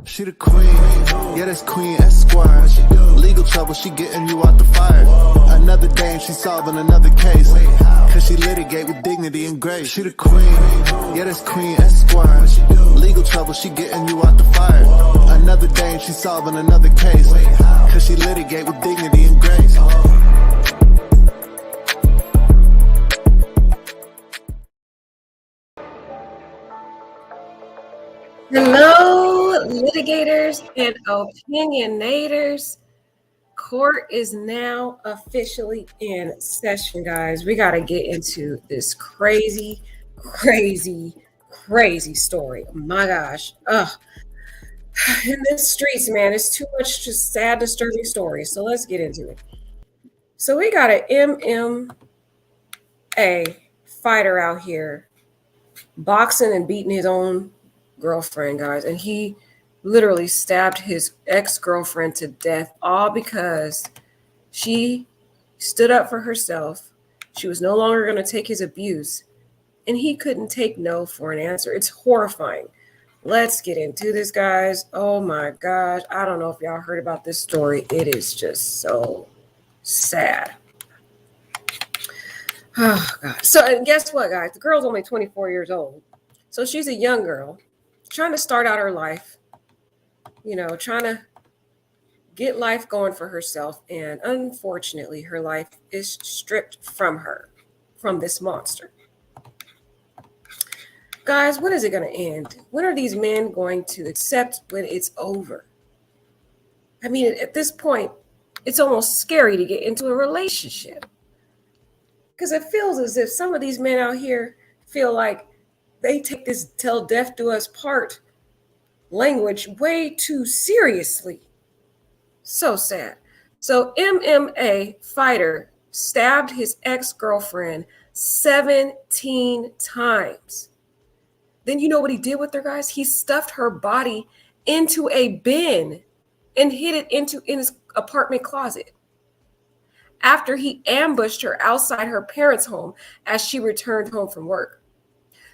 She the queen, yeah, that's Queen Esquire. Legal trouble, she getting you out the fire. Another dame, she solving another case. Cause she litigate with dignity and grace. She the queen, yeah, that's Queen Esquire. Legal trouble, she getting you out the fire. Another dame, she solving another case. Cause she litigate with dignity and grace. Hello, litigators and opinionators. Court is now officially in session, guys. We got to get into this crazy story. Oh my gosh. In the streets, man, it's too much just sad, disturbing stories. So let's get into it. So we got an MMA fighter out here boxing and beating his own girlfriend, guys, and he literally stabbed his ex-girlfriend to death, all because she stood up for herself. She was no longer going to take his abuse, and he couldn't take no for an answer. It's horrifying. Let's get into this, guys. Oh my gosh, I don't know if y'all heard about this story. It is just so sad. Oh god. So, and guess what, guys? The girl's only 24 years old, so she's a young girl trying to start out her life, trying to get life going for herself. And unfortunately, her life is stripped from her, from this monster. Guys, when is it going to end? When are these men going to accept when it's over? I mean, at this point, it's almost scary to get into a relationship, because it feels as if some of these men out here feel like they take this till death do us part language way too seriously. So sad. So MMA fighter stabbed his ex-girlfriend 17 times. Then you know what he did with her, guys? He stuffed her body into a bin and hid it in his apartment closet after he ambushed her outside her parents' home as she returned home from work.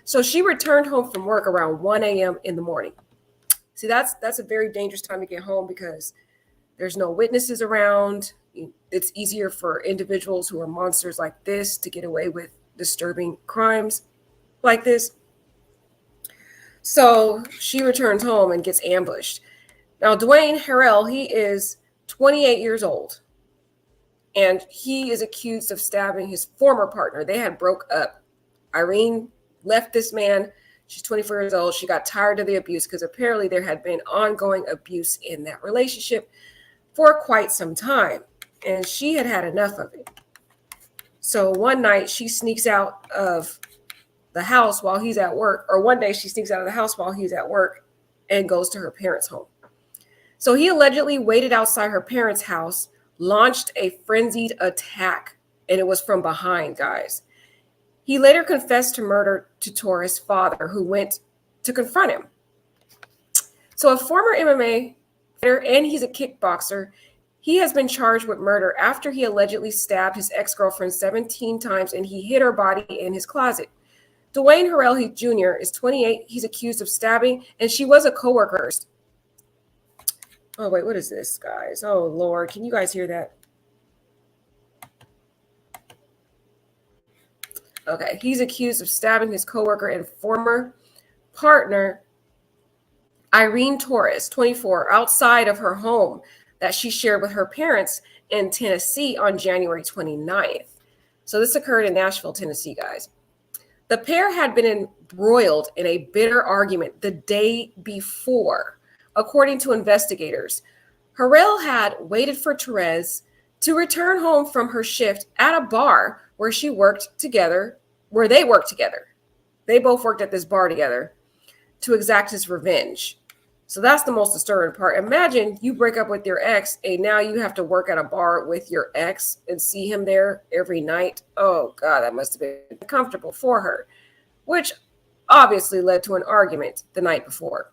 So she returned home from work around 1 a.m. in the morning. See, that's a very dangerous time to get home because there's no witnesses around. It's easier for individuals who are monsters like this to get away with disturbing crimes like this. So she returns home and gets ambushed. Now, Dwayne Harrell, he is 28 years old, and he is accused of stabbing his former partner. They had broke up. Irene left this man. She's 24 years old. She got tired of the abuse because apparently there had been ongoing abuse in that relationship for quite some time, and she had had enough of it. So one night she sneaks out of the house while he's at work, or one day she sneaks out of the house while he's at work and goes to her parents' home. So he allegedly waited outside her parents' house, launched a frenzied attack, and it was from behind, guys. He later confessed to murder to Torres' father, who went to confront him. So a former MMA fighter, and he's a kickboxer, he has been charged with murder after he allegedly stabbed his ex-girlfriend 17 times and he hid her body in his closet. Dwayne Harrell Jr. is 28. He's accused of stabbing, and she was a coworker. Oh, wait, what is this, guys? Oh, Lord. Can you guys hear that? Okay, he's accused of stabbing his coworker and former partner, Irene Torres, 24, outside of her home that she shared with her parents in Tennessee on January 29th. So this occurred in Nashville, Tennessee, guys. The pair had been embroiled in a bitter argument the day before, according to investigators. Harrell had waited for Torres to return home from her shift at a bar where they worked together. They both worked at this bar together to exact his revenge. So that's the most disturbing part. Imagine you break up with your ex and now you have to work at a bar with your ex and see him there every night. Oh God, that must have been uncomfortable for her, which obviously led to an argument the night before.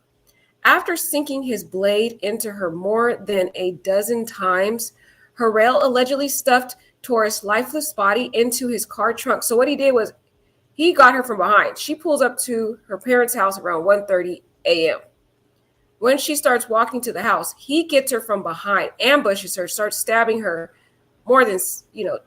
After sinking his blade into her more than a dozen times, Harrell allegedly stuffed Torres' lifeless body into his car trunk. So what he did was he got her from behind. She pulls up to her parents' house around 1:30 a.m. When she starts walking to the house, he gets her from behind, ambushes her, starts stabbing her more than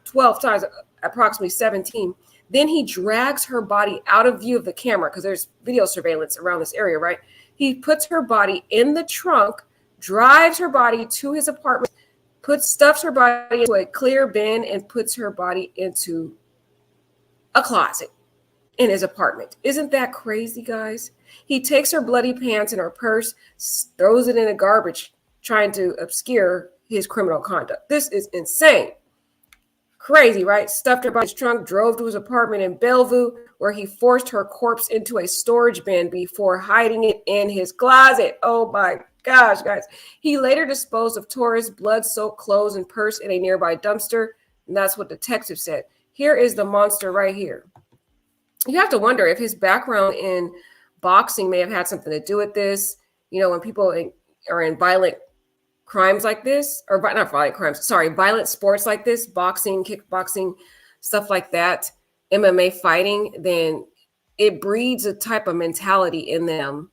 12 times, approximately 17. Then he drags her body out of view of the camera because there's video surveillance around this area, right? He puts her body in the trunk, drives her body to his apartment, stuffs her body into a clear bin, and puts her body into a closet in his apartment. Isn't that crazy, guys? He takes her bloody pants and her purse, throws it in a garbage, trying to obscure his criminal conduct. This is insane. Crazy, right? Stuffed her by his trunk, drove to his apartment in Bellevue, where he forced her corpse into a storage bin before hiding it in his closet. Oh my gosh, guys. He later disposed of Torres' blood-soaked clothes and purse in a nearby dumpster, and that's what detectives said. Here is the monster right here. You have to wonder if his background in boxing may have had something to do with this. You know, when people are in violent crimes like this, or not violent crimes, sorry, violent sports like this, boxing, kickboxing, stuff like that, MMA fighting, then it breeds a type of mentality in them.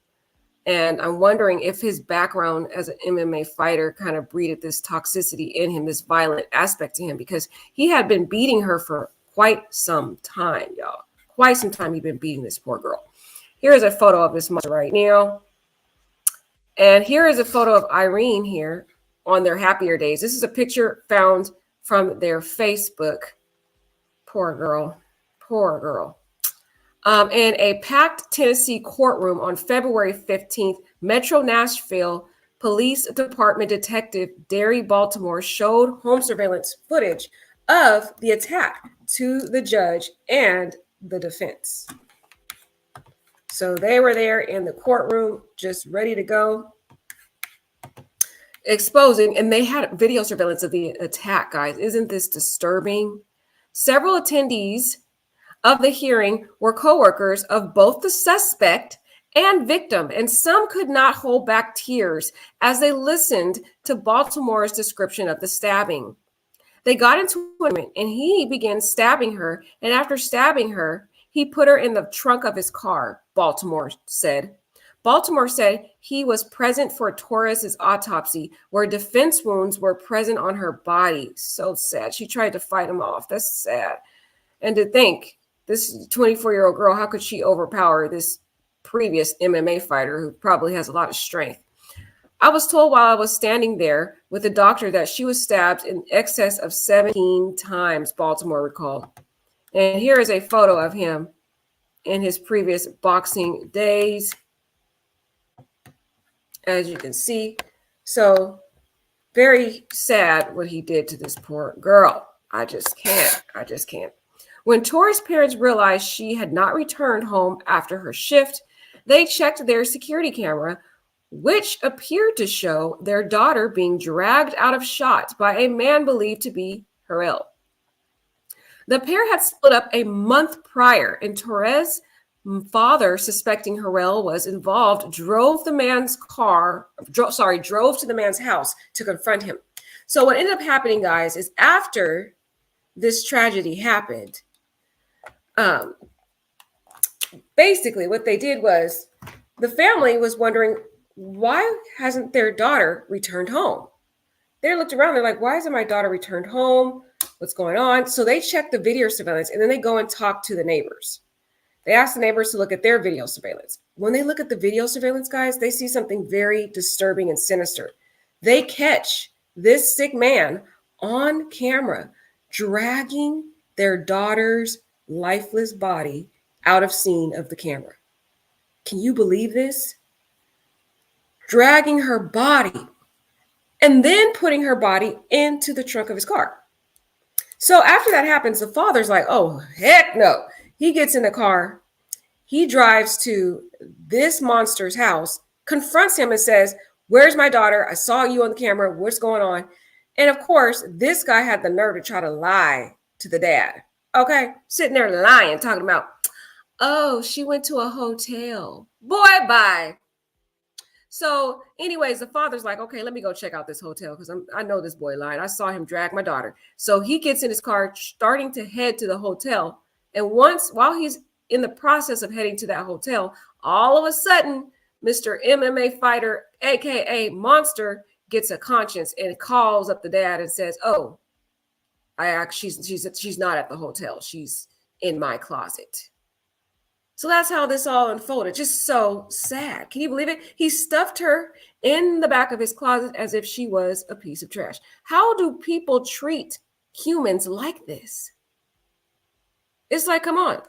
And I'm wondering if his background as an MMA fighter kind of breeded this toxicity in him, this violent aspect to him, because he had been beating her for quite some time, y'all. Quite some time he'd been beating this poor girl. Here's a photo of this monster right now. And here is a photo of Irene here on their happier days. This is a picture found from their Facebook. Poor girl. Poor girl. In a packed Tennessee courtroom on February 15th, Metro Nashville Police Department Detective Derry Baltimore showed home surveillance footage of the attack to the judge and the defense. So they were there in the courtroom, just ready to go, exposing, and they had video surveillance of the attack, guys. Isn't this disturbing? Several attendees of the hearing were co-workers of both the suspect and victim, and some could not hold back tears as they listened to Baltimore's description of the stabbing. They got into an argument, and he began stabbing her, and after stabbing her, he put her in the trunk of his car, Baltimore said. Baltimore said he was present for Torres' autopsy, where defense wounds were present on her body. So sad. She tried to fight him off. That's sad. And to think, this 24-year-old girl, how could she overpower this previous MMA fighter who probably has a lot of strength? I was told while I was standing there with the doctor that she was stabbed in excess of 17 times, Baltimore recalled. And here is a photo of him in his previous boxing days, as you can see. So very sad what he did to this poor girl. I just can't. When Torres' parents realized she had not returned home after her shift, they checked their security camera, which appeared to show their daughter being dragged out of shot by a man believed to be Harrell. The pair had split up a month prior, and Torres' father, suspecting Harrell was involved, drove to the man's house to confront him. So what ended up happening, guys, is after this tragedy happened, basically what they did was the family was wondering, why hasn't their daughter returned home? They looked around, they're like, why isn't my daughter returned home? What's going on? So they checked the video surveillance, and then they go and talk to the neighbors. They ask the neighbors to look at their video surveillance. When they look at the video surveillance, guys, they see something very disturbing and sinister. They catch this sick man on camera dragging their daughter's lifeless body out of scene of the camera. Can you believe this? Dragging her body and then putting her body into the trunk of his car. So after that happens, the father's like, oh, heck no. He gets in the car. He drives to this monster's house, confronts him and says, where's my daughter? I saw you on the camera. What's going on? And of course, this guy had the nerve to try to lie to the dad. Okay, sitting there lying, talking about, oh, she went to a hotel. Boy, bye. So anyways, the father's like, okay, let me go check out this hotel because I know this boy lying. I saw him drag my daughter. So he gets in his car, starting to head to the hotel. And while he's in the process of heading to that hotel, all of a sudden, Mr. MMA fighter, aka Monster, gets a conscience and calls up the dad and says, "Oh, she's not at the hotel. She's in my closet." So that's how this all unfolded. Just so sad. Can you believe it? He stuffed her in the back of his closet as if she was a piece of trash. How do people treat humans like this? It's like, come on.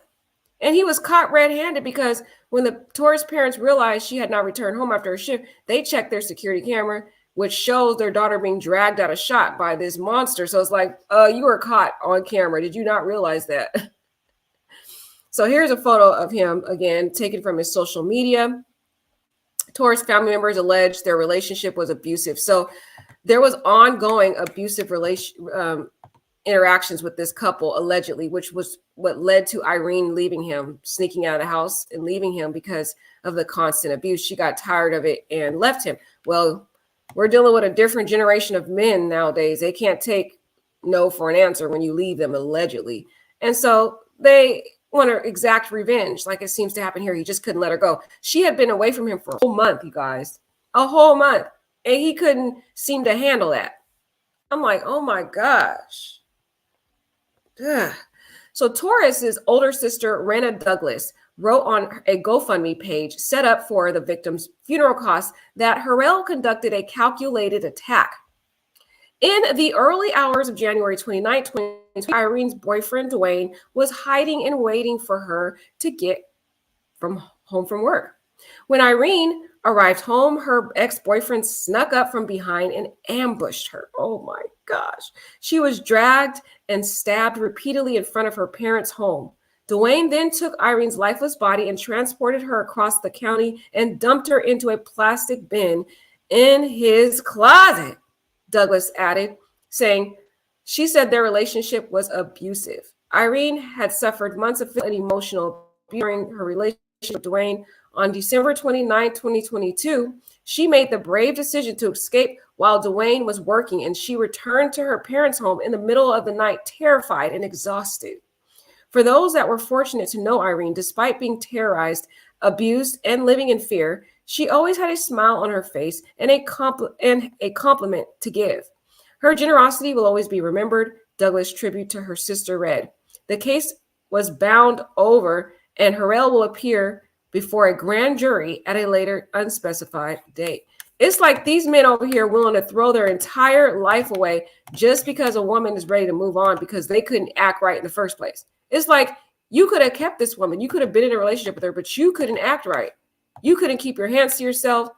And he was caught red-handed because when the tourist parents realized she had not returned home after her shift, they checked their security camera, which shows their daughter being dragged out of shot by this monster. So it's like, you were caught on camera. Did you not realize that? So here's a photo of him, again, taken from his social media. Tourist family members alleged their relationship was abusive. So there was ongoing abusive interactions with this couple, allegedly, which was what led to Irene leaving him, sneaking out of the house and leaving him because of the constant abuse. She got tired of it and left him. Well, we're dealing with a different generation of men nowadays. They can't take no for an answer when you leave them, allegedly. And so they want to exact revenge, like it seems to happen here. He just couldn't let her go. She had been away from him for a whole month, you guys, a whole month, and he couldn't seem to handle that. I'm like, oh my gosh. Ugh. So Torres's older sister, Rena Douglas, wrote on a GoFundMe page set up for the victim's funeral costs that Harrell conducted a calculated attack. In the early hours of January 29, 2020, Irene's boyfriend, Dwayne, was hiding and waiting for her to get home from work. When Irene arrived home, her ex-boyfriend snuck up from behind and ambushed her. Oh my gosh. She was dragged and stabbed repeatedly in front of her parents' home. Dwayne then took Irene's lifeless body and transported her across the county and dumped her into a plastic bin in his closet, Douglas added, saying she said their relationship was abusive. Irene had suffered months of physical and emotional abuse during her relationship with Dwayne. On December 29, 2022, she made the brave decision to escape while Dwayne was working, and she returned to her parents' home in the middle of the night, terrified and exhausted. For those that were fortunate to know Irene, despite being terrorized, abused, and living in fear, she always had a smile on her face and a compliment to give. Her generosity will always be remembered, Douglas' tribute to her sister read. The case was bound over, and Harrell will appear before a grand jury at a later unspecified date. It's like these men over here willing to throw their entire life away just because a woman is ready to move on because they couldn't act right in the first place. It's like you could have kept this woman. You could have been in a relationship with her, but you couldn't act right. You couldn't keep your hands to yourself.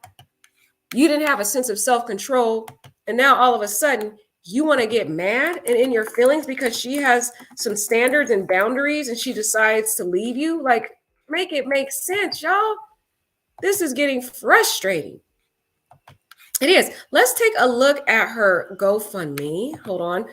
You didn't have a sense of self-control. And now all of a sudden you want to get mad and in your feelings because she has some standards and boundaries and she decides to leave you. Like, make it make sense, y'all. This is getting frustrating. It is. Let's take a look at her GoFundMe. Hold on.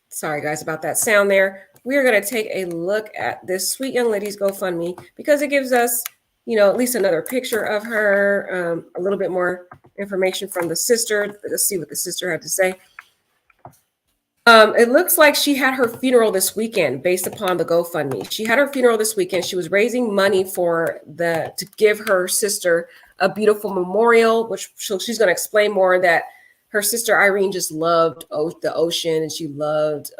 Sorry, guys, about that sound there. We are going to take a look at this sweet young lady's GoFundMe because it gives us, at least another picture of her, a little bit more information from the sister. Let's see what the sister had to say. It looks like she had her funeral this weekend based upon the GoFundMe. She had her funeral this weekend. She was raising money to give her sister a beautiful memorial, which she's going to explain more, that her sister Irene just loved the ocean and she loved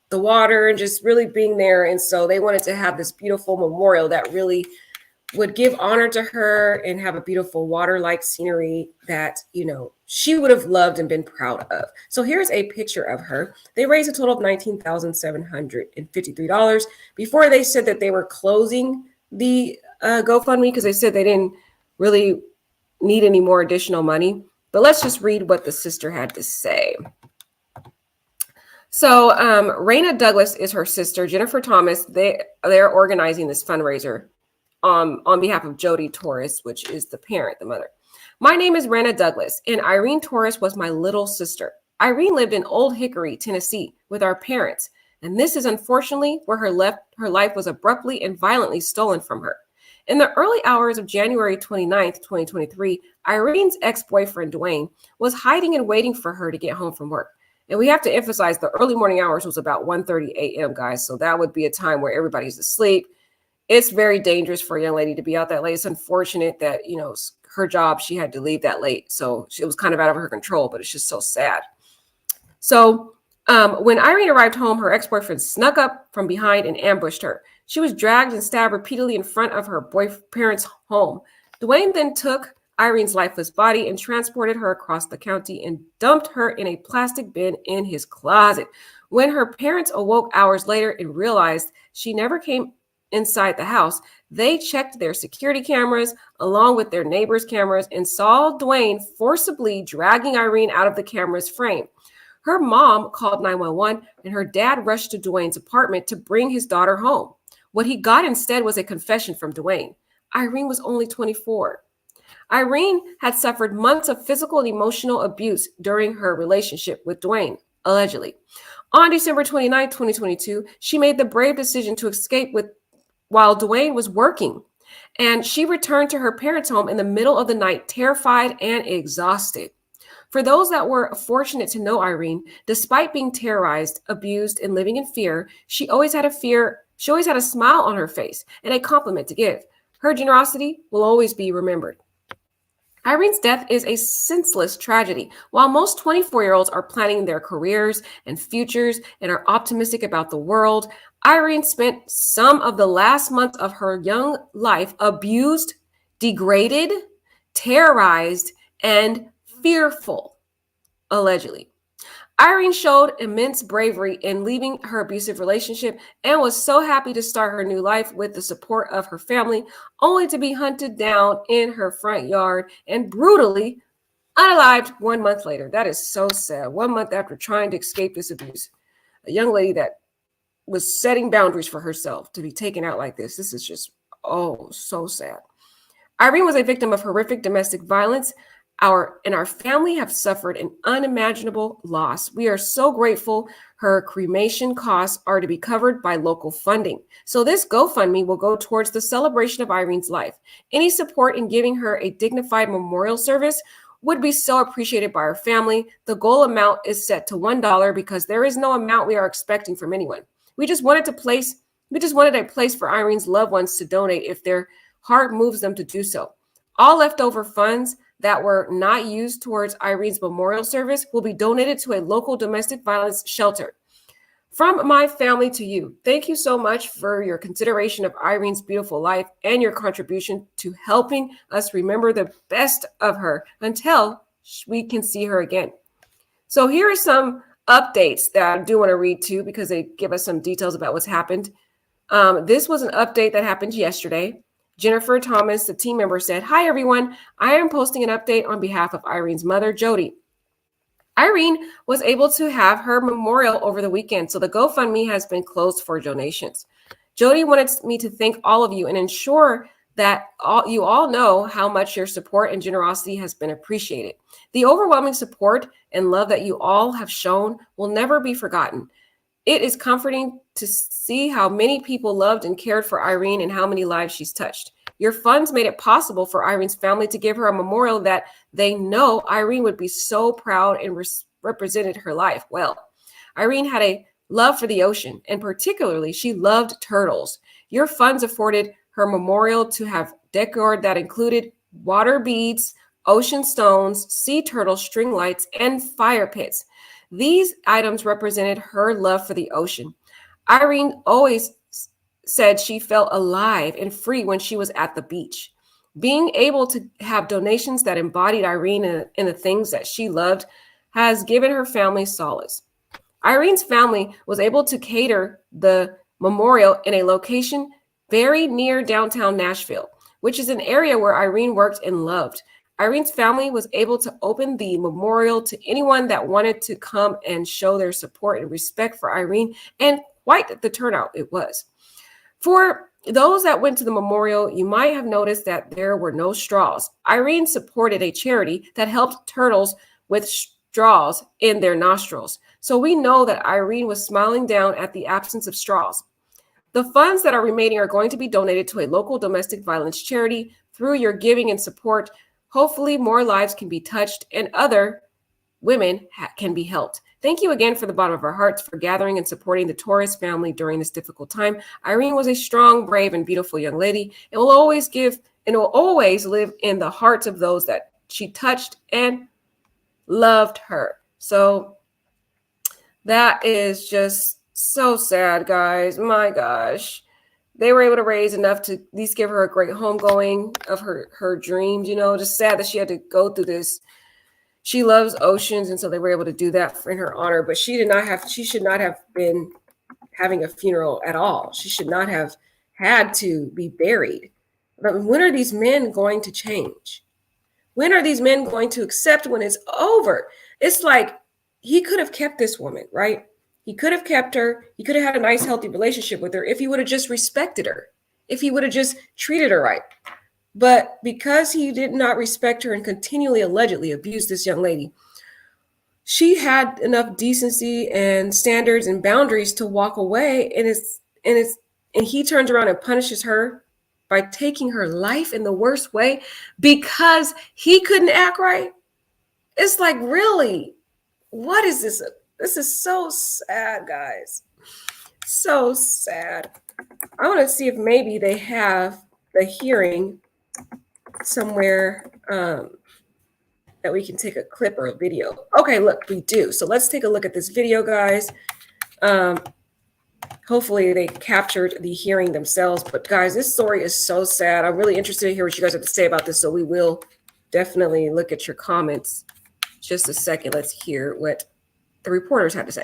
the water and just really being there. And so they wanted to have this beautiful memorial that really would give honor to her and have a beautiful water-like scenery that, she would have loved and been proud of. So here's a picture of her. They raised a total of $19,753. Before they said that they were closing the GoFundMe because they said they didn't really need any more additional money. But let's just read what the sister had to say. So Raina Douglas is her sister. Jennifer Thomas, they're organizing this fundraiser on behalf of Jody Torres, which is the parent, the mother. My name is Raina Douglas, and Irene Torres was my little sister. Irene lived in Old Hickory, Tennessee, with our parents, and this is unfortunately where her life was abruptly and violently stolen from her. In the early hours of January 29th, 2023, Irene's ex-boyfriend, Dwayne, was hiding and waiting for her to get home from work. And we have to emphasize the early morning hours was about 1:30 a.m., guys. So that would be a time where everybody's asleep. it's very dangerous for a young lady to be out that late. It's unfortunate that, her job, she had to leave that late. So it was kind of out of her control, but it's just so sad. So when Irene arrived home, her ex-boyfriend snuck up from behind and ambushed her. She was dragged and stabbed repeatedly in front of her parents' home. Dwayne then took Irene's lifeless body and transported her across the county and dumped her in a plastic bin in his closet. When her parents awoke hours later and realized she never came inside the house, they checked their security cameras along with their neighbors' cameras and saw Dwayne forcibly dragging Irene out of the camera's frame. Her mom called 911 and her dad rushed to Dwayne's apartment to bring his daughter home. What he got instead was a confession from Dwayne. Irene was only 24. Irene had suffered months of physical and emotional abuse during her relationship with Dwayne, allegedly. On December 29, 2022, she made the brave decision to escape while Dwayne was working, and she returned to her parents' home in the middle of the night, terrified and exhausted. For those that were fortunate to know Irene, despite being terrorized, abused, and living in fear, she always had a smile on her face and a compliment to give. Her generosity will always be remembered. Irene's death is a senseless tragedy. While most 24-year-olds are planning their careers and futures and are optimistic about the world, Irene spent some of the last months of her young life abused, degraded, terrorized, and fearful, allegedly. Irene showed immense bravery in leaving her abusive relationship and was so happy to start her new life with the support of her family, only to be hunted down in her front yard and brutally unalived 1 month later. That is so sad. 1 month after trying to escape this abuse, a young lady that was setting boundaries for herself to be taken out like this. This is just, so sad. Irene was a victim of horrific domestic violence. Our family have suffered an unimaginable loss. We are so grateful her cremation costs are to be covered by local funding. So this GoFundMe will go towards the celebration of Irene's life. Any support in giving her a dignified memorial service would be so appreciated by our family. The goal amount is set to $1 because there is no amount we are expecting from anyone. We just wanted a place for Irene's loved ones to donate if their heart moves them to do so. All leftover funds that were not used towards Irene's memorial service will be donated to a local domestic violence shelter. From my family to you, thank you so much for your consideration of Irene's beautiful life and your contribution to helping us remember the best of her until we can see her again. So here are some updates that I do want to read too, because they give us some details about what's happened. This was an update that happened yesterday. Jennifer Thomas, the team member, said, "Hi, everyone. I am posting an update on behalf of Irene's mother, Jody. Irene was able to have her memorial over the weekend, so the GoFundMe has been closed for donations. Jody wanted me to thank all of you and ensure that you all know how much your support and generosity has been appreciated. The overwhelming support and love that you all have shown will never be forgotten. It is comforting to see how many people loved and cared for Irene and how many lives she's touched. Your funds made it possible for Irene's family to give her a memorial that they know Irene would be so proud and represented her life well. Irene had a love for the ocean, and particularly she loved turtles. Your funds afforded her memorial to have decor that included water beads, ocean stones, sea turtle string lights, and fire pits. These items represented her love for the ocean. Irene always said she felt alive and free when she was at the beach. Being able to have donations that embodied Irene and the things that she loved has given her family solace. Irene's family was able to cater the memorial in a location very near downtown Nashville, which is an area where Irene worked and loved. Irene's family was able to open the memorial to anyone that wanted to come and show their support and respect for Irene, and quite the turnout it was. For those that went to the memorial, you might have noticed that there were no straws. Irene supported a charity that helped turtles with straws in their nostrils. So we know that Irene was smiling down at the absence of straws. The funds that are remaining are going to be donated to a local domestic violence charity. Through your giving and support, hopefully more lives can be touched and other women can be helped. Thank you again from the bottom of our hearts for gathering and supporting the Torres family during this difficult time. Irene was a strong, brave, and beautiful young lady, and will always live in the hearts of those that she touched and loved her. So that is just so sad, guys. My gosh. They were able to raise enough to at least give her a great homegoing of her dreams, just sad that she had to go through this. She loves oceans, and so they were able to do that in her honor, but she should not have been having a funeral at all. She should not have had to be buried. But when are these men going to change? When are these men going to accept when it's over? It's like he could have kept this woman, right? He could have kept her. He could have had a nice, healthy relationship with her if he would have just respected her, if he would have just treated her right. But because he did not respect her and continually allegedly abused this young lady, she had enough decency and standards and boundaries to walk away. And he turns around and punishes her by taking her life in the worst way because he couldn't act right. It's like, really, what is this? This is so sad, guys. So sad. I want to see if maybe they have the hearing somewhere that we can take a clip or a video. Okay, look, we do. So let's take a look at this video, guys. Hopefully they captured the hearing themselves. But guys, this story is so sad. I'm really interested to hear what you guys have to say about this. So we will definitely look at your comments. Just a second. Let's hear what the reporters had to say.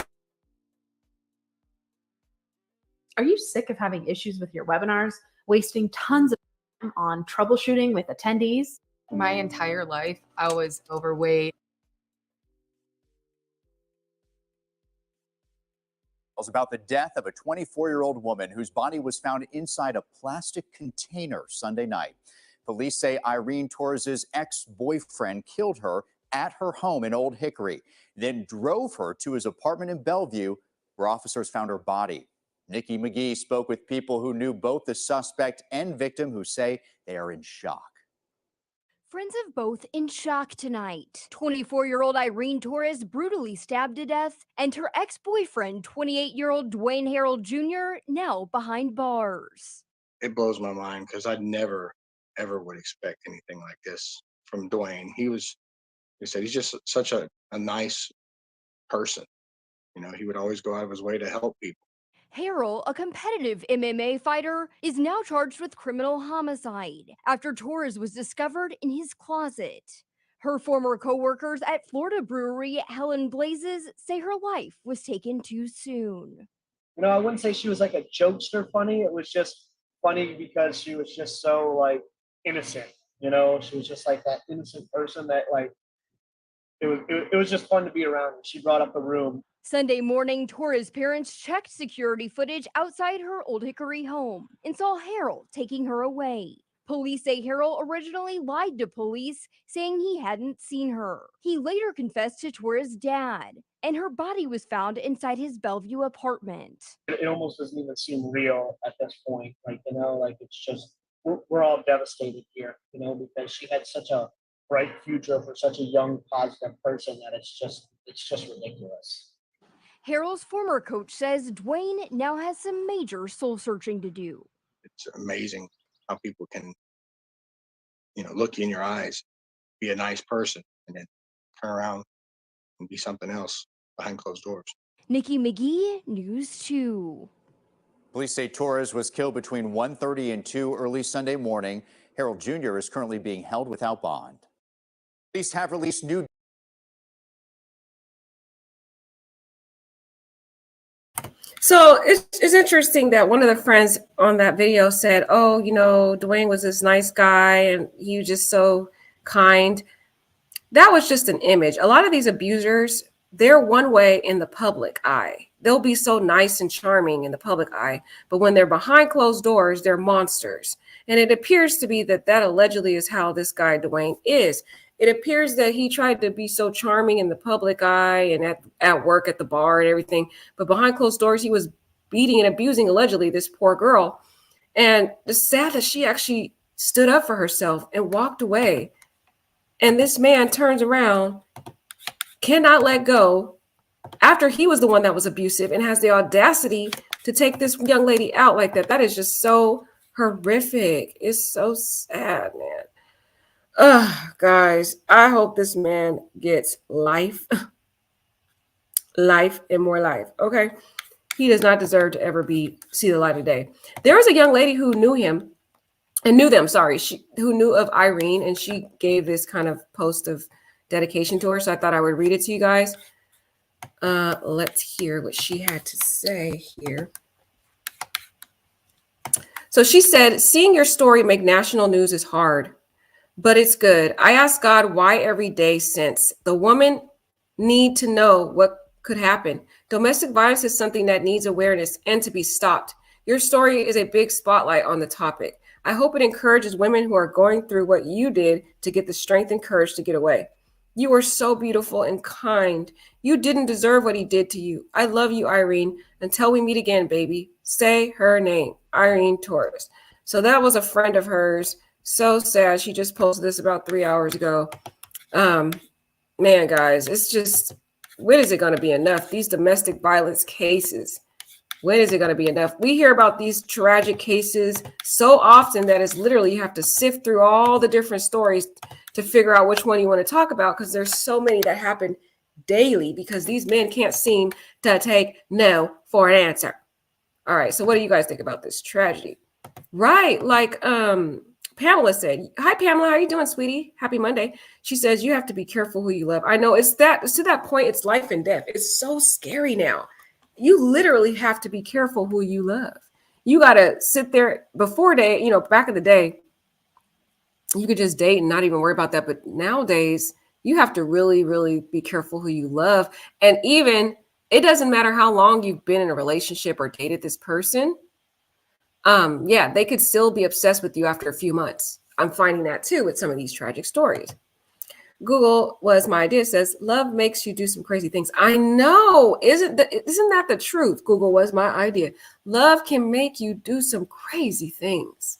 Are you sick of having issues with your webinars, wasting tons of time on troubleshooting with attendees? My entire life, I was overweight. About the death of a 24-year-old woman whose body was found inside a plastic container Sunday night. Police say Irene Torres' ex-boyfriend killed her at her home in Old Hickory, then drove her to his apartment in Bellevue, where officers found her body. Nikki McGee spoke with people who knew both the suspect and victim, who say they are in shock. Friends of both in shock tonight. 24-year-old Irene Torres brutally stabbed to death, and her ex-boyfriend, 28-year-old Dwayne Harold Jr., now behind bars. It blows my mind because I never, ever would expect anything like this from Dwayne. He said, he's just such a nice person. He would always go out of his way to help people. Harold, a competitive MMA fighter, is now charged with criminal homicide after Torres was discovered in his closet. Her former co-workers at Florida brewery Helen Blazes say her life was taken too soon. I wouldn't say she was like a jokester funny. It was just funny because she was just so innocent. She was just like that innocent person that it was just fun to be around. She brought up the room. Sunday morning, Torres' parents checked security footage outside her Old Hickory home and saw Harold taking her away. Police say Harold originally lied to police, saying he hadn't seen her. He later confessed to Torres' dad, and her body was found inside his Bellevue apartment. It almost doesn't even seem real at this point. It's just, we're all devastated here, because she had such a bright future for such a young, positive person that it's just ridiculous. Harold's former coach says Dwayne now has some major soul searching to do. It's amazing how people can, look you in your eyes, be a nice person, and then turn around and be something else behind closed doors. Nikki McGee, News 2. Police say Torres was killed between 1:30 and 2 early Sunday morning. Harold Jr. is currently being held without bond. Police have released new. So it's interesting that one of the friends on that video said, oh, Dwayne was this nice guy and he was just so kind. That was just an image. A lot of these abusers, they're one way in the public eye. They'll be so nice and charming in the public eye, but when they're behind closed doors, they're monsters. And it appears to be that allegedly is how this guy Dwayne is. It appears that he tried to be so charming in the public eye and at work, at the bar and everything. But behind closed doors, he was beating and abusing, allegedly, this poor girl. And it's sad that she actually stood up for herself and walked away. And this man turns around, cannot let go after he was the one that was abusive and has the audacity to take this young lady out like that. That is just so horrific. It's so sad, man. Ugh, guys, I hope this man gets life, life and more life. Okay. He does not deserve to ever see the light of day. There was a young lady who knew him and knew them. Sorry. Who knew of Irene, and she gave this kind of post of dedication to her. So I thought I would read it to you guys. Let's hear what she had to say here. So she said, seeing your story make national news is hard, but it's good. I ask God why every day since the woman need to know what could happen. Domestic violence is something that needs awareness and to be stopped. Your story is a big spotlight on the topic. I hope it encourages women who are going through what you did to get the strength and courage to get away. You are so beautiful and kind. You didn't deserve what he did to you. I love you, Irene. Until we meet again, baby. Say her name, Irene Torres. So that was a friend of hers. So sad. She just posted this about 3 hours ago. Man, guys, it's just, when is it going to be enough? These domestic violence cases, when is it going to be enough? We hear about these tragic cases so often that it's literally, you have to sift through all the different stories to figure out which one you want to talk about, because there's so many that happen daily because these men can't seem to take no for an answer. All right, so what do you guys think about this tragedy? Right, like Pamela said. Hi, Pamela, how are you doing, sweetie? Happy Monday. She says, you have to be careful who you love. I know it's to that point, it's life and death. It's so scary now. You literally have to be careful who you love. You got to sit there before back in the day, you could just date and not even worry about that. But nowadays, you have to really, really be careful who you love. And even, it doesn't matter how long you've been in a relationship or dated this person. Yeah, they could still be obsessed with you after a few months. I'm finding that too with some of these tragic stories. Google was my idea, says love makes you do some crazy things. I know. Isn't that the truth? Google was my idea. Love can make you do some crazy things.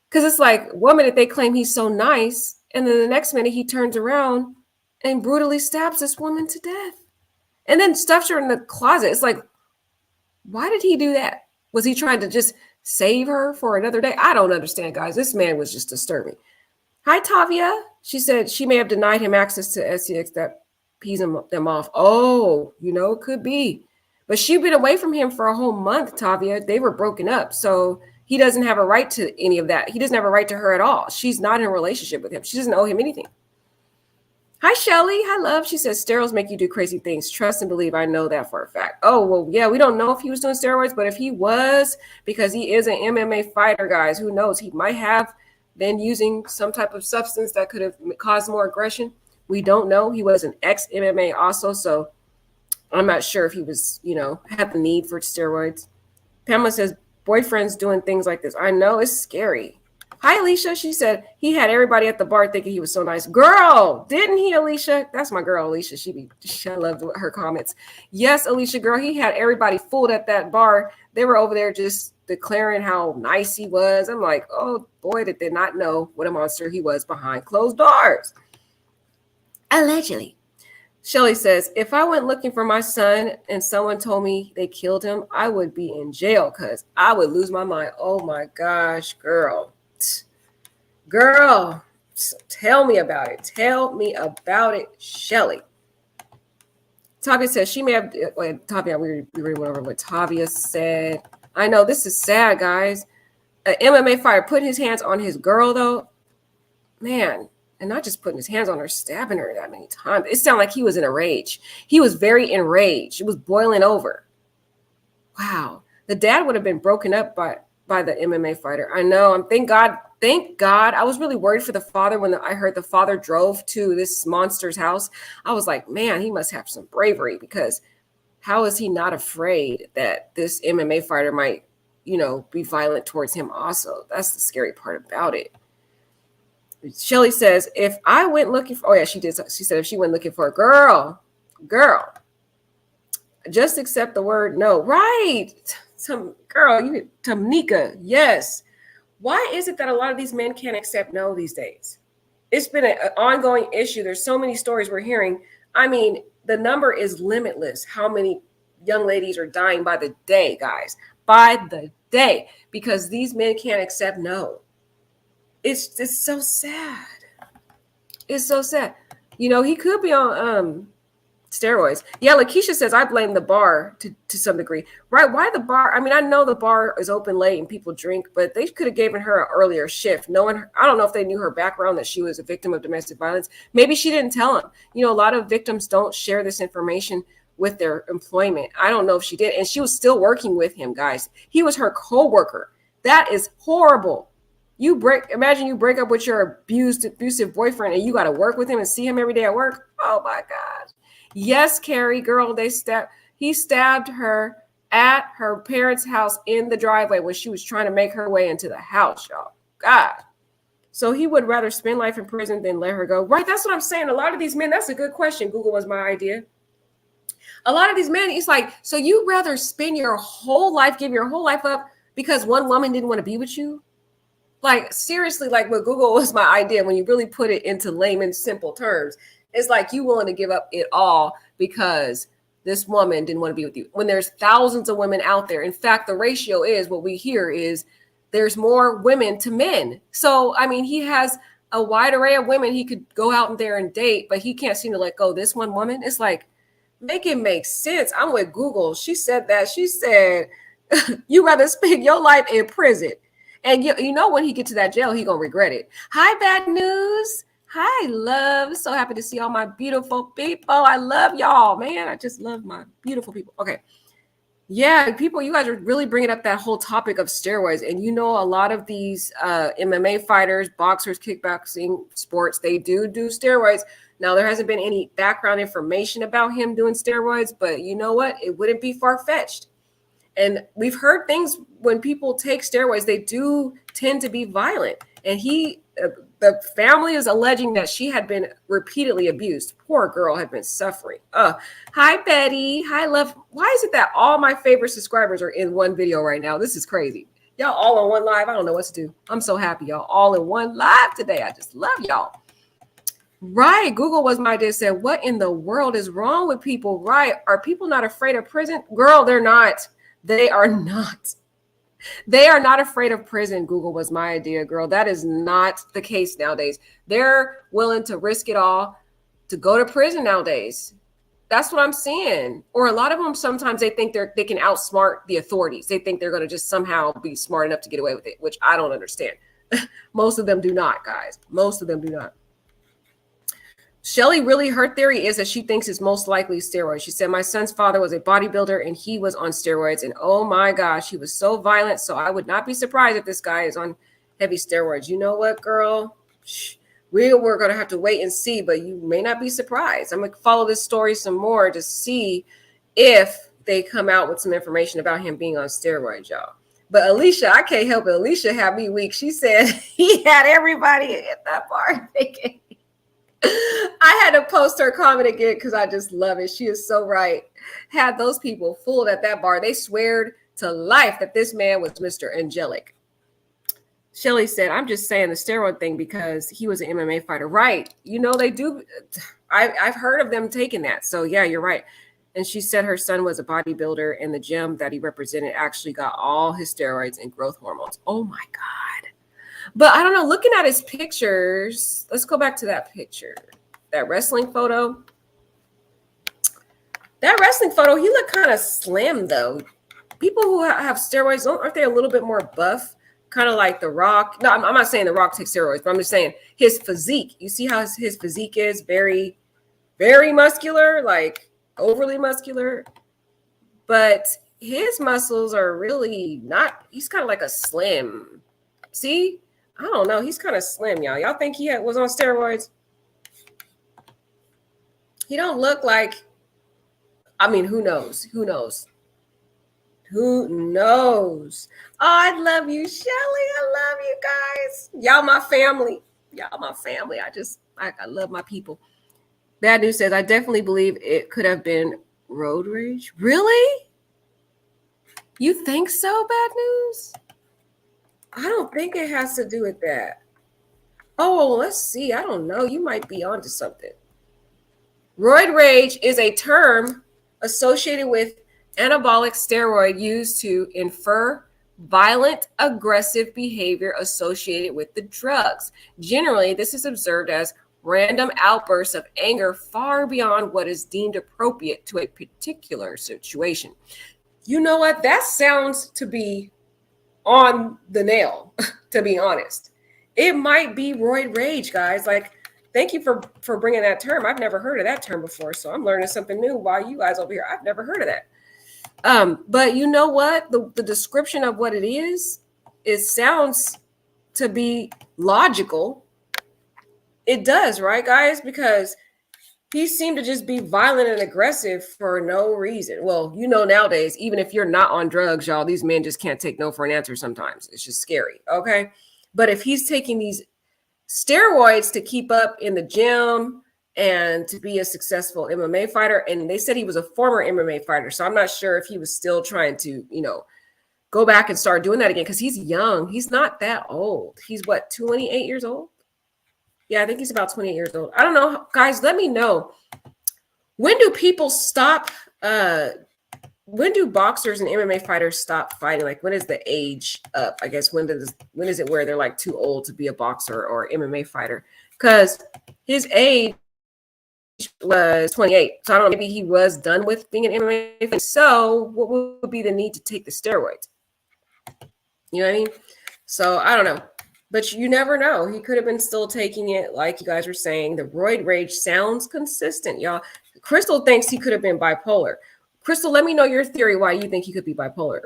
Because it's like 1 minute they claim he's so nice, and then the next minute he turns around and brutally stabs this woman to death. And then stuffs her in the closet. It's like, why did he do that? Was he trying to just save her for another day? I don't understand, guys. This man was just disturbing. Hi, Tavia. She said she may have denied him access to SCX that pees them off. Oh, it could be. But she'd been away from him for a whole month, Tavia. They were broken up. So he doesn't have a right to any of that. He doesn't have a right to her at all. She's not in a relationship with him. She doesn't owe him anything. Hi, Shelly. Hi, love. She says steroids make you do crazy things. Trust and believe. I know that for a fact. Oh, well, yeah, we don't know if he was doing steroids, but if he was, because he is an MMA fighter, guys, who knows? He might have been using some type of substance that could have caused more aggression. We don't know. He was an ex-MMA also, so I'm not sure if he was, had the need for steroids. Pamela says, boyfriends doing things like this. I know, it's scary. Hi, Alicia. She said he had everybody at the bar thinking he was so nice. Girl, didn't he, Alicia? That's my girl, Alicia. I loved her comments. Yes, Alicia, girl, he had everybody fooled at that bar. They were over there just declaring how nice he was. I'm like, oh boy, did they not know what a monster he was behind closed doors. Allegedly. Shelly says, if I went looking for my son and someone told me they killed him, I would be in jail because I would lose my mind. Oh my gosh, girl. Girl, tell me about it. Tell me about it, Shelly. Tavia says she may have, Tavia, we went over what Tavia said. I know this is sad, guys. An MMA fighter putting his hands on his girl, though. Man, and not just putting his hands on her, stabbing her that many times. It sounded like he was in a rage. He was very enraged. It was boiling over. Wow. The dad would have been broken up by the MMA fighter. I know. Thank God. I was really worried for the father when I heard the father drove to this monster's house. I was like, man, he must have some bravery, because how is he not afraid that this MMA fighter might, be violent towards him also? That's the scary part about it. Shelly says, if I went looking for, she did. She said if she went looking for a girl, just accept the word no. Right. Tamika, yes. Why is it that a lot of these men can't accept no these days? It's been an ongoing issue. There's so many stories we're hearing. I mean, the number is limitless. How many young ladies are dying by the day, guys? By the day, because these men can't accept no. It's so sad. It's so sad. You know, he could be on steroids. Yeah, Lakeisha says I blame the bar to some degree. Right? Why the bar? I mean, I know the bar is open late and people drink, but they could have given her an earlier shift. Knowing her, I don't know if they knew her background, that she was a victim of domestic violence. Maybe she didn't tell them. You know, a lot of victims don't share this information with their employment. I don't know if she did, and she was still working with him, guys. He was her co-worker. That is horrible. Imagine you break up with your abusive boyfriend and you got to work with him and see him every day at work. Oh my God. Yes, Carrie, girl, he stabbed her at her parents' house in the driveway when she was trying to make her way into the house, y'all. God. So he would rather spend life in prison than let her go. Right. That's what I'm saying. A lot of these men, that's a good question. Google was my idea. A lot of these men, it's like, so you rather spend your whole life, give your whole life up because one woman didn't want to be with you? Like, seriously, like what Google was my idea, when you really put it into layman's simple terms, it's like you willing to give up it all because this woman didn't want to be with you. When there's thousands of women out there. In fact, the ratio is, what we hear is there's more women to men. So, I mean, he has a wide array of women he could go out there and date, but he can't seem to let go of this one woman. It's like, make it make sense. I'm with Google. She said that. She said, you rather spend your life in prison. And you know, when he get to that jail, he gonna regret it. Hi, bad news. Hi, love. So happy to see all my beautiful people. I love y'all, man. I just love my beautiful people. Okay. Yeah, people, you guys are really bringing up that whole topic of steroids. And you know, a lot of these MMA fighters, boxers, kickboxing sports, they do steroids. Now, there hasn't been any background information about him doing steroids, but you know what? It wouldn't be far-fetched. And we've heard things when people take steroids, they do tend to be violent. And the family is alleging that she had been repeatedly abused. Poor girl had been suffering. Hi, Betty. Hi, love. Why is it that all my favorite subscribers are in one video right now? This is crazy. Y'all all on one live. I don't know what to do. I'm so happy y'all all in one live today. I just love y'all. Right. Google was my idea. Said, what in the world is wrong with people? Right. Are people not afraid of prison? Girl, they're not. They are not. They are not afraid of prison. Google was my idea, girl. That is not the case nowadays. They're willing to risk it all to go to prison nowadays. That's what I'm seeing. Or a lot of them, sometimes they think they can outsmart the authorities. They think they're going to just somehow be smart enough to get away with it, which I don't understand. Most of them do not, guys. Most of them do not. Shelly, really, her theory is that she thinks it's most likely steroids. She said, my son's father was a bodybuilder and he was on steroids. And oh my gosh, he was so violent. So I would not be surprised if this guy is on heavy steroids. You know what, girl? We're going to have to wait and see, but you may not be surprised. I'm going to follow this story some more to see if they come out with some information about him being on steroids, y'all. But Alicia, I can't help it. Alicia had me weak. She said he had everybody at that bar thinking. I had to post her comment again because I just love it. She is so right. Had those people fooled at that bar. They sweared to life that this man was Mr. Angelic. Shelly said, I'm just saying the steroid thing because he was an MMA fighter. Right. You know, they do. I've heard of them taking that. So, yeah, you're right. And she said her son was a bodybuilder and the gym that he represented actually got all his steroids and growth hormones. Oh, my God. But I don't know, looking at his pictures, let's go back to that picture, that wrestling photo. That wrestling photo, he looked kind of slim, though. People who have steroids, aren't they a little bit more buff? Kind of like The Rock. No, I'm not saying The Rock takes steroids, but I'm just saying his physique. You see how his physique is? Very, very muscular, like overly muscular. But his muscles are really not, he's kind of like a slim. See? I don't know. He's kind of slim, y'all. Y'all think he was on steroids? He don't look like, I mean, who knows? Who knows? Who knows? Oh, I love you, Shelly. I love you guys. Y'all my family. Y'all my family. I love my people. Bad News says, I definitely believe it could have been road rage. Really? You think so, Bad News? I don't think it has to do with that. Oh, let's see. I don't know. You might be onto something. Roid rage is a term associated with anabolic steroid used to infer violent, aggressive behavior associated with the drugs. Generally, this is observed as random outbursts of anger far beyond what is deemed appropriate to a particular situation. You know what? That sounds to be on the nail, to be honest. It might be roid rage, guys. Like, thank you for bringing that term. I've never heard of that term before, so I'm learning something new while you guys over here. I've never heard of that. But you know what? The description of what it is, it sounds to be logical. It does, right, guys? Because he seemed to just be violent and aggressive for no reason. Well, you know, nowadays, even if you're not on drugs, y'all, these men just can't take no for an answer sometimes. It's just scary, okay? But if he's taking these steroids to keep up in the gym and to be a successful MMA fighter, and they said he was a former MMA fighter, so I'm not sure if he was still trying to, you know, go back and start doing that again, because he's young. He's not that old. He's what, 28 years old? Yeah, I think he's about 28 years old. I don't know. Guys, let me know. When do people stop? When do boxers and MMA fighters stop fighting? Like, when is the age up? I guess when is it where they're like too old to be a boxer or MMA fighter? Because his age was 28. So I don't know, maybe he was done with being an MMA fighter. So what would be the need to take the steroids? You know what I mean? So I don't know. But you never know. He could have been still taking it, like you guys were saying. The roid rage sounds consistent, y'all. Crystal thinks he could have been bipolar. Crystal, let me know your theory why you think he could be bipolar.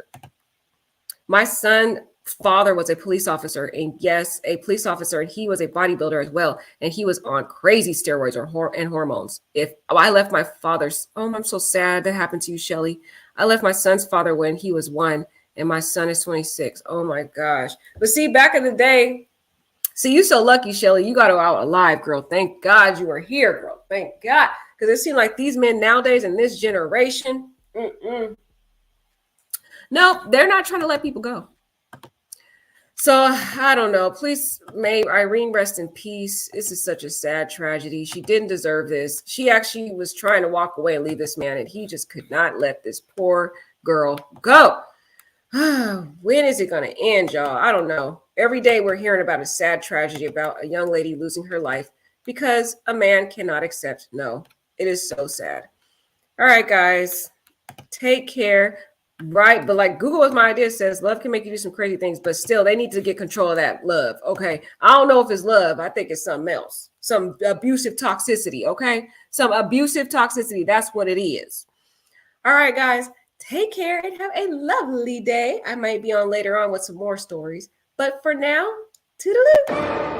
My son's father was a police officer, and yes, a police officer, and he was a bodybuilder as well, and he was on crazy steroids and hormones. If I left my father's, oh, I'm so sad that happened to you, Shelly. I left my son's father when he was 1, and my son is 26. Oh my gosh. But see, back in the day, see, you so lucky, Shelly. You got out alive, girl. Thank God you were here, girl. Thank God. Because it seems like these men nowadays in this generation, no, they're not trying to let people go. So I don't know. Please, may Irene rest in peace. This is such a sad tragedy. She didn't deserve this. She actually was trying to walk away and leave this man, and he just could not let this poor girl go. When is it going to end, y'all? I don't know. Every day we're hearing about a sad tragedy about a young lady losing her life because a man cannot accept no. It is so sad. All right, guys, take care. Right, but like Google with my idea says, love can make you do some crazy things, but still they need to get control of that love. Okay, I don't know if it's love. I think it's something else, some abusive toxicity. Okay, some abusive toxicity. That's what it is. All right, guys, take care and have a lovely day. I might be on later on with some more stories, but for now, toodaloo.